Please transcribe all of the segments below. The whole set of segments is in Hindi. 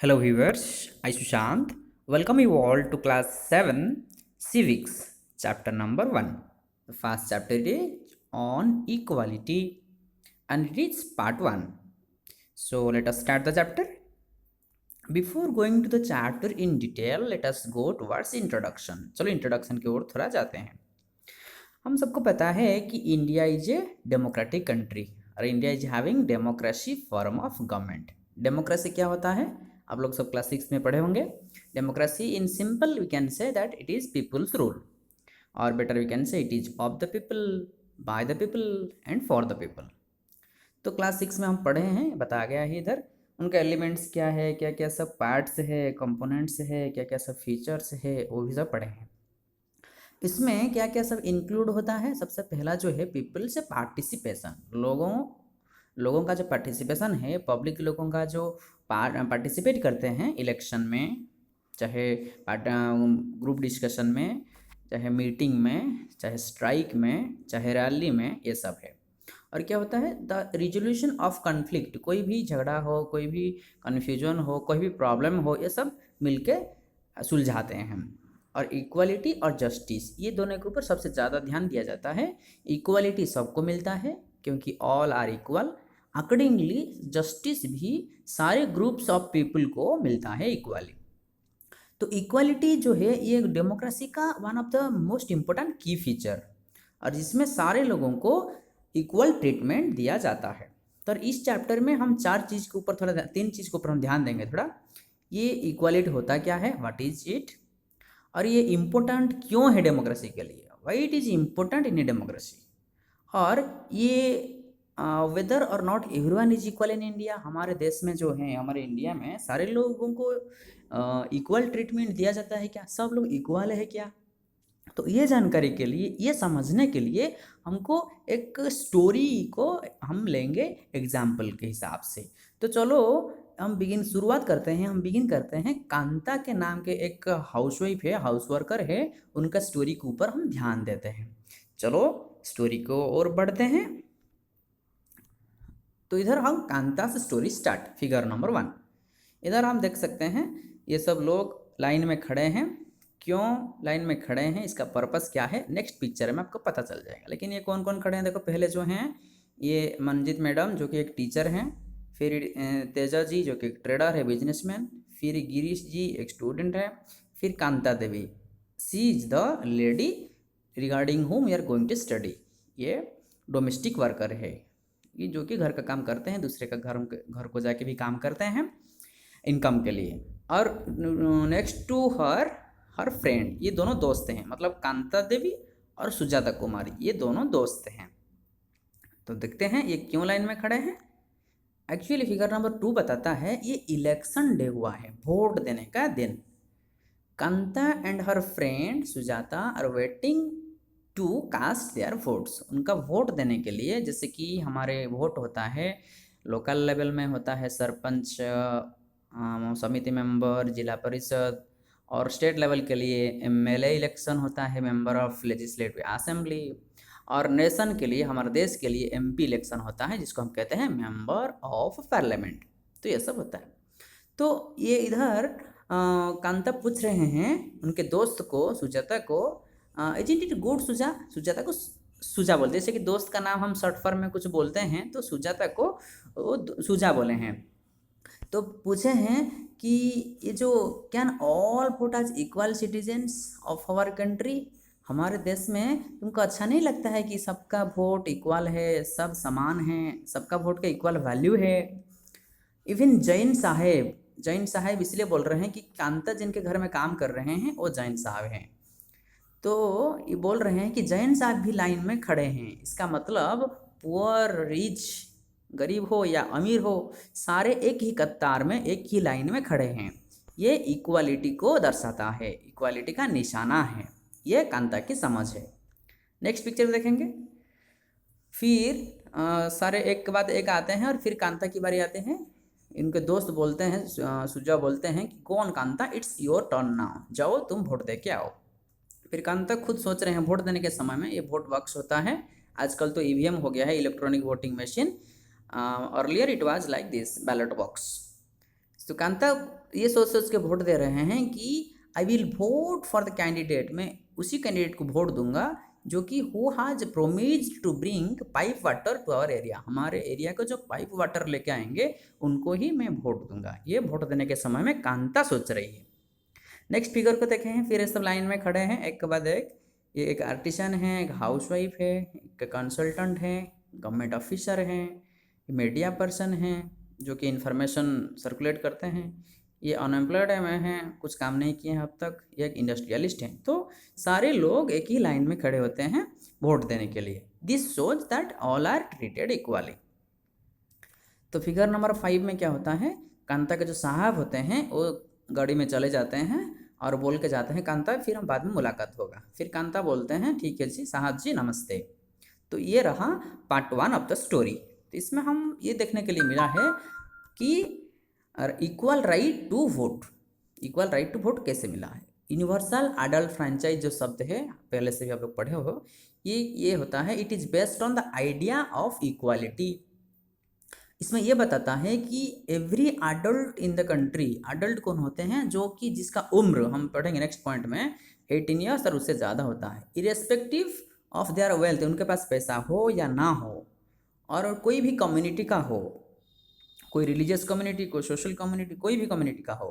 Hello viewers, I Sushant. Welcome you all to class 7 Civics chapter number 1. The first chapter is on equality and it is part 1. So let us start the chapter. Before going to the chapter in detail, let us go towards introduction. चलो introduction की ओर थोड़ा जाते हैं। हम सबको पता है कि India is a democratic country और India is having democracy form of government. Democracy क्या होता है आप लोग सब क्लास 6 में पढ़े होंगे। Democracy in simple we can say that it is people's rule और better we can say it is of the people, by the people and for the people. तो क्लास 6 में हम पढ़े हैं, बताया गया है इधर उनका एलिमेंट्स क्या है, क्या क्या सब पार्ट्स है, कंपोनेंट्स है, क्या क्या सब फीचर्स है, वो भी सब पढ़े हैं। इसमें क्या क्या सब इंक्लूड होता है। सबसे पहला जो है पीपल से पार्टिसिपेशन, लोगों का जो पार्टिसिपेशन है, पब्लिक लोगों का जो पार्टिसिपेट करते हैं इलेक्शन में, चाहे ग्रुप डिस्कशन में, चाहे मीटिंग में, चाहे स्ट्राइक में, चाहे रैली में, ये सब है। और क्या होता है द रिजोल्यूशन ऑफ कन्फ्लिक्ट, कोई भी झगड़ा हो, कोई भी कन्फ्यूजन हो, कोई भी प्रॉब्लम हो, ये सब मिलके सुलझाते हैं हम। और इक्वालिटी और जस्टिस, ये दोनों के ऊपर सबसे ज़्यादा ध्यान दिया जाता है। इक्वालिटी सबको मिलता है क्योंकि all are equal, accordingly justice भी सारे ग्रुप्स ऑफ पीपल को मिलता है इक्वली। तो इक्वालिटी जो है ये डेमोक्रेसी का one of the most important की फीचर, और जिसमें सारे लोगों को इक्वल ट्रीटमेंट दिया जाता है। तो इस चैप्टर में हम तीन चीज़ के ऊपर हम ध्यान देंगे थोड़ा। ये इक्वालिटी होता क्या है, व्हाट इज इट, और ये इम्पोर्टेंट क्यों है डेमोक्रेसी के लिए, why it is important in a democracy, और ये वेदर और not everyone is equal in India. हमारे देश में जो है, हमारे इंडिया में सारे लोगों को इक्वल ट्रीटमेंट दिया जाता है क्या, सब लोग इक्वल है क्या। तो ये जानकारी के लिए, ये समझने के लिए हमको एक स्टोरी को हम लेंगे एग्जाम्पल के हिसाब से। तो चलो हम शुरुआत करते हैं। हम बिगिन करते हैं कांता के नाम के एक हाउसवाइफ है, हाउस वर्कर है, उनका स्टोरी के ऊपर हम ध्यान देते हैं। चलो स्टोरी को और बढ़ते हैं। तो इधर हम कांता से स्टोरी स्टार्ट, फिगर नंबर 1। इधर हम देख सकते हैं ये सब लोग लाइन में खड़े हैं। क्यों लाइन में खड़े हैं, इसका पर्पस क्या है, नेक्स्ट पिक्चर में आपको पता चल जाएगा। लेकिन ये कौन कौन खड़े हैं देखो। पहले जो हैं ये मंजित मैडम जो कि एक टीचर हैं, फिर तेजा जी जो कि एक ट्रेडर है, बिजनेसमैन, फिर गिरीश जी एक स्टूडेंट है, फिर Kanta Devi, she is the lady regarding whom we are going to study. ये डोमेस्टिक वर्कर है, ये जो कि घर का काम करते हैं, दूसरे का घर को जाके भी काम करते हैं इनकम के लिए। और नेक्स्ट टू हर फ्रेंड, ये दोनों दोस्त हैं, मतलब कांता देवी और सुजाता कुमारी ये दोनों दोस्त हैं। तो देखते हैं ये क्यों लाइन में खड़े हैं। एक्चुअली फिगर नंबर 2 बताता है ये इलेक्शन डे हुआ है, वोट देने का दिन। Kanta and her friend Sujata are waiting to cast their votes, उनका वोट देने के लिए। जैसे कि हमारे वोट होता है लोकल लेवल में, होता है सरपंच, समिति मेंबर, जिला परिषद, और स्टेट लेवल के लिए एमएलए इलेक्शन होता है, मेंबर ऑफ लेजिस्लेटिव असेंबली, और नेशन के लिए, हमारे देश के लिए एमपी इलेक्शन होता है जिसको हम कहते हैं मेंबर ऑफ पार्लियामेंट। तो ये सब होता है। तो ये इधर कांता पूछ रहे हैं उनके दोस्त को, सुजाता को, इजंट इट गुड सुजा, सुजाता को सुजा बोलते हैं। जैसे कि दोस्त का नाम हम शॉर्ट फॉर्म में कुछ बोलते हैं, तो सुजाता को वो सुजा बोले हैं। तो पूछे हैं कि ये जो can all vote as equal citizens of our country, हमारे देश में तुमको अच्छा नहीं लगता है कि सबका वोट इक्वल है, सब समान है, सबका वोट का इक्वल वैल्यू है। इवन जैन साहेब इसलिए बोल रहे हैं कि कांता जिनके घर में काम कर रहे हैं वो जैन साहब हैं। तो ये बोल रहे हैं कि जैन साहब भी लाइन में खड़े हैं। इसका मतलब पुअर रिच, गरीब हो या अमीर हो, सारे एक ही कतार में एक ही लाइन में खड़े हैं। ये इक्वालिटी को दर्शाता है, इक्वालिटी का निशाना है। ये कांता की समझ है। नेक्स्ट पिक्चर देखेंगे। फिर सारे एक के बाद एक आते हैं और फिर कांता की बारी आते हैं। इनके दोस्त बोलते हैं, सुजा बोलते हैं कि कौन Kanta, it's your turn now, जाओ तुम वोट दे के आओ। फिर कांता खुद सोच रहे हैं वोट देने के समय में, ये वोट बॉक्स होता है, आजकल तो ईवीएम हो गया है, electronic voting machine. Earlier it was like this ballot box. तो कांता ये सोच सोच के वोट दे रहे हैं कि I will vote for the candidate, मैं उसी कैंडिडेट को वोट दूंगा जो कि who has promised to bring pipe water to our area, हमारे एरिया को जो पाइप वाटर लेके आएंगे उनको ही मैं वोट दूंगा। ये वोट देने के समय में कांता सोच रही है। नेक्स्ट फिगर को देखें हैं, फिर ये सब लाइन में खड़े हैं एक के बाद एक। ये एक आर्टिसन है, एक हाउसवाइफ है, एक कंसल्टेंट है, गवर्नमेंट ऑफिसर हैं, मीडिया पर्सन हैं जो कि इंफॉर्मेशन सर्कुलेट करते हैं, ये अनएम्प्लॉयड में हैं, कुछ काम नहीं किए हैं अब तक, ये एक इंडस्ट्रियलिस्ट हैं। तो सारे लोग एक ही लाइन में खड़े होते हैं वोट देने के लिए। This shows that all are treated equally. तो फिगर नंबर 5 में क्या होता है, कांता के जो साहब होते हैं वो गाड़ी में चले जाते हैं और बोल के जाते हैं कांता फिर हम बाद में मुलाकात होगा। फिर कांता बोलते हैं ठीक है जी साहब जी नमस्ते। तो ये रहा पार्ट 1 ऑफ द स्टोरी। तो इसमें हम ये देखने के लिए मिला है कि equal right to vote, equal right to vote कैसे मिला है। यूनिवर्सल अडल्ट फ्रेंचाइज जो शब्द है पहले से भी आप लोग पढ़े हो, ये होता है it is based on the idea of equality. इसमें यह बताता है कि every adult in the country, adult कौन होते हैं, जो कि जिसका उम्र हम पढ़ेंगे नेक्स्ट पॉइंट में 18 ईयर्स और उससे ज़्यादा होता है, इरेस्पेक्टिव ऑफ देयर वेल्थ, उनके पास पैसा हो या ना हो, और कोई भी कम्युनिटी का हो, कोई रिलीजियस कम्युनिटी, कोई सोशल कम्युनिटी, कोई भी कम्युनिटी का हो,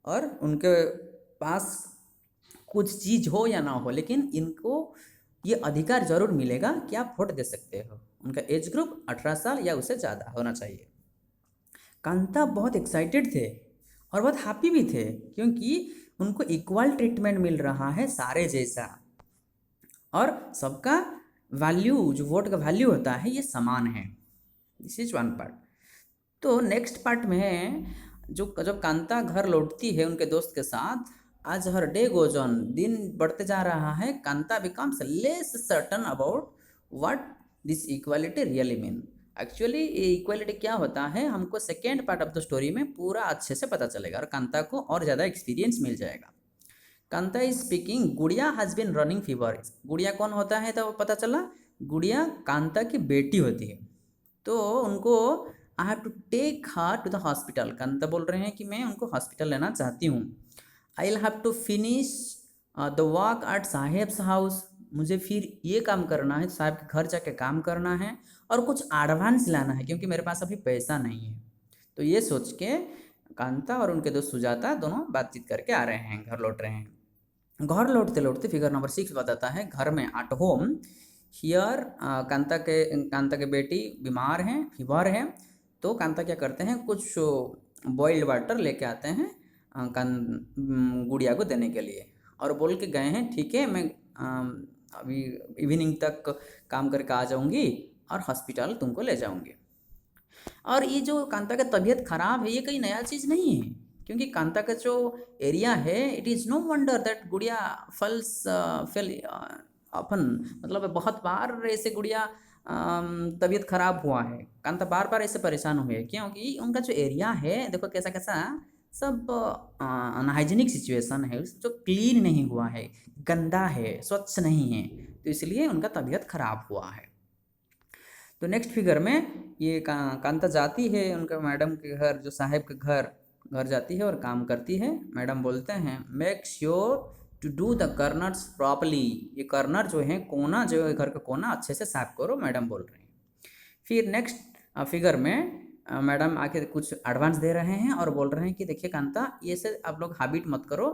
और उनके पास कुछ चीज़ हो या ना हो, लेकिन इनको ये अधिकार जरूर मिलेगा कि आप वोट दे सकते हो। उनका एज ग्रुप 18 साल या उससे ज़्यादा होना चाहिए। कांता बहुत एक्साइटेड थे और बहुत हैप्पी भी थे क्योंकि उनको इक्वल ट्रीटमेंट मिल रहा है सारे जैसा, और सबका वैल्यू, जो वोट का वैल्यू होता है ये समान है। This is one part. तो नेक्स्ट पार्ट में जो जब कांता घर लौटती है उनके दोस्त के साथ, आज हर डे गोज ऑन, दिन बढ़ते जा रहा है, Kanta becomes less certain about what this equality really mean. Actually ये इक्वालिटी क्या होता है हमको second part of the story में पूरा अच्छे से पता चलेगा और कांता को और ज़्यादा एक्सपीरियंस मिल जाएगा। कांता इज स्पीकिंग, गुड़िया हैज़ बिन रनिंग फीवर। गुड़िया कौन होता है तो पता चला, गुड़िया कांता की बेटी होती है। तो उनको I have to take her to the hospital, Kanta बोल रहे हैं कि मैं उनको हॉस्पिटल लेना चाहती हूँ। I will have to finish the work at saheb's house, मुझे फिर ये काम करना है, साहब के घर जाके काम करना है और कुछ एडवांस लाना है क्योंकि मेरे पास अभी पैसा नहीं है। तो ये सोच के कांता और उनके दोस्त सुजाता दोनों बातचीत करके आ रहे हैं, घर लौट रहे हैं। घर लौटते लौटते फिगर नंबर 6 बताता है घर में एट होम हियर, कांता के बेटी बीमार हैं, फीवर है। तो कांता क्या करते हैं, कुछ बॉइल्ड वाटर लेके आते हैं गुड़िया को देने के लिए, और बोल के गए हैं ठीक है मैं अभी इवनिंग तक काम करके आ जाऊंगी और हॉस्पिटल तुमको ले जाऊंगी। और ये जो कांता का तबीयत खराब है ये कोई नया चीज़ नहीं है क्योंकि कांता का जो एरिया है it is no wonder that Gudiya fail अपन, मतलब बहुत बार ऐसे गुड़िया तबीयत खराब हुआ है, कांता बार बार ऐसे परेशान हुए हैं क्योंकि उनका जो एरिया है देखो कैसा कैसा सब अनहाइजीनिक सिचुएशन है, जो क्लीन नहीं हुआ है, गंदा है, स्वच्छ नहीं है, तो इसलिए उनका तबीयत खराब हुआ है। तो नेक्स्ट फिगर में ये कांता जाती है उनका मैडम के घर, जो साहब के घर जाती है और काम करती है। मैडम बोलते हैं make sure to do the corners properly, ये कर्नर जो है कोना, जो है घर का कोना अच्छे से साफ करो, मैडम बोल रहे हैं। फिर नेक्स्ट फिगर में मैडम आके कुछ एडवांस दे रहे हैं और बोल रहे हैं कि देखिए कांता ये से आप लोग हैबिट मत करो,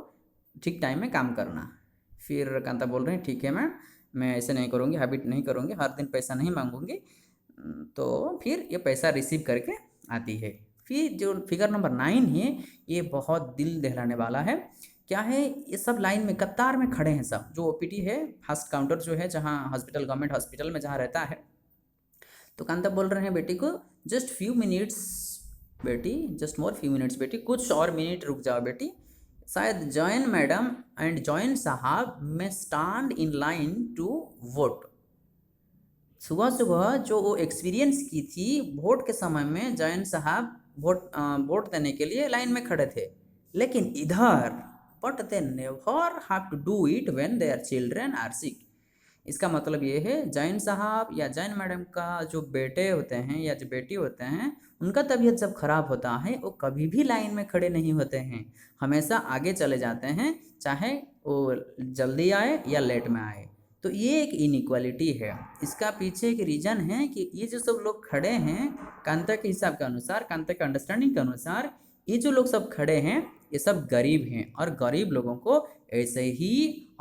ठीक टाइम में काम करना। फिर कांता बोल रहे हैं ठीक है मैम, मैं ऐसे नहीं करूँगी, हैबिट नहीं करूँगी, हर दिन पैसा नहीं मांगूंगी। तो फिर ये पैसा रिसीव करके आती है। फिर जो फिगर नंबर 9 है ये बहुत दिल दहलाने वाला है। क्या है, ये सब लाइन में कतार में खड़े हैं सब, जो ओपीडी है फर्स्ट काउंटर जो है जहाँ हॉस्पिटल, गवर्नमेंट हॉस्पिटल में जहाँ रहता है। तो कांता बोल रहे हैं बेटी को जस्ट फ्यू मिनट्स बेटी, जस्ट मोर फ्यू मिनट्स बेटी, कुछ और मिनट रुक जाओ बेटी, शायद जॉइन मैडम एंड जॉइन साहब में stand in line to vote. सुबह सुबह जो वो एक्सपीरियंस की थी वोट के समय में जॉइन साहब वोट देने के लिए लाइन में खड़े थे, लेकिन इधर but they never have to do it when their children are sick. इसका मतलब ये है जैन साहब या जैन मैडम का जो बेटे होते हैं या जो बेटी होते हैं, उनका तबीयत जब खराब होता है वो कभी भी लाइन में खड़े नहीं होते हैं, हमेशा आगे चले जाते हैं, चाहे वो जल्दी आए या लेट में आए। तो ये एक इनइक्वालिटी है। इसका पीछे एक रीज़न है कि ये जो सब लोग खड़े हैं, कांता के हिसाब के अनुसार, कांता के अंडरस्टैंडिंग के अनुसार, ये जो लोग सब खड़े हैं ये सब गरीब हैं और गरीब लोगों को ऐसे ही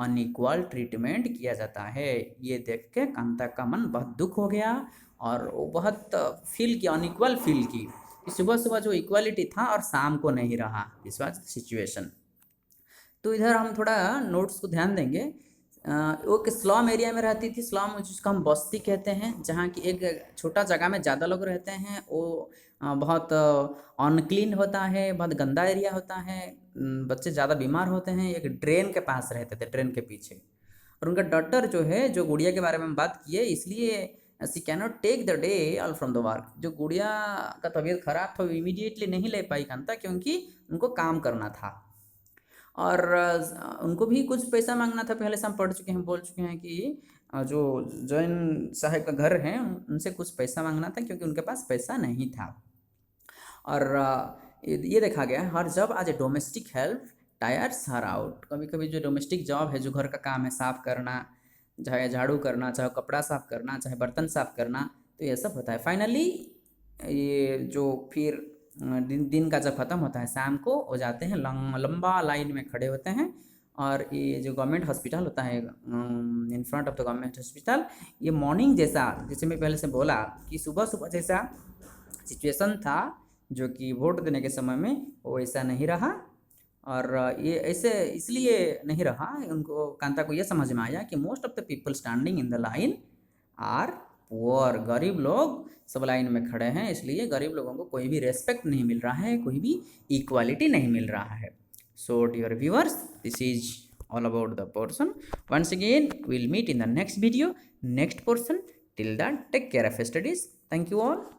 अनइक्वल ट्रीटमेंट किया जाता है। ये देख के कांता का मन बहुत दुख हो गया और वो बहुत फील किया, अनइक्वल फील की। सुबह सुबह जो इक्वालिटी था और शाम को नहीं रहा, दिस वाज सिचुएशन। तो इधर हम थोड़ा नोट्स को ध्यान देंगे। वो एक स्लम एरिया में रहती थी, स्लम जिसको हम बस्ती कहते हैं, जहाँ की एक छोटा जगह में ज़्यादा लोग रहते हैं। वो बहुत अनक्लीन होता है, बहुत गंदा एरिया होता है, बच्चे ज़्यादा बीमार होते हैं। एक ड्रेन के पास रहते थे, ड्रेन के पीछे। और उनका डॉटर जो है, जो गुड़िया के बारे में हम बात किए, इसलिए she cannot take the day all from the work. जो गुड़िया का तबीयत खराब था वो इमीडिएटली नहीं ले पाई कांता, क्योंकि उनको काम करना था और उनको भी कुछ पैसा मांगना था। पहले से हम पढ़ चुके हैं, बोल चुके हैं कि जो जैन साहब का घर है उनसे कुछ पैसा मांगना था, क्योंकि उनके पास पैसा नहीं था। और ये देखा गया है, हर जब आज domestic help tyres her out. कभी कभी जो डोमेस्टिक जॉब है, जो घर का काम है, साफ़ करना, चाहे झाड़ू करना, चाहे कपड़ा साफ़ करना, चाहे बर्तन साफ़ करना, तो ये सब होता है। फाइनली ये जो फिर दिन का जब ख़त्म होता है, शाम को हो जाते हैं, लंबा लाइन में खड़े होते हैं। और ये जो गवर्नमेंट हॉस्पिटल होता है, in front of the government hospital, ये मॉर्निंग जैसा, जैसे मैं पहले से बोला कि सुबह सुबह जैसा सिचुएशन था, जो कि वोट देने के समय में, वो ऐसा नहीं रहा। और ये ऐसे इसलिए नहीं रहा, उनको, कांता को ये समझ में आया कि most of the people standing in the line are poor. गरीब लोग सब लाइन में खड़े हैं, इसलिए गरीब लोगों को कोई भी रेस्पेक्ट नहीं मिल रहा है, कोई भी इक्वालिटी नहीं मिल रहा है। So dear viewers, this is all about the portion. Once again, we'll meet in the next video, next portion. Till then, take care of your studies. Thank you all.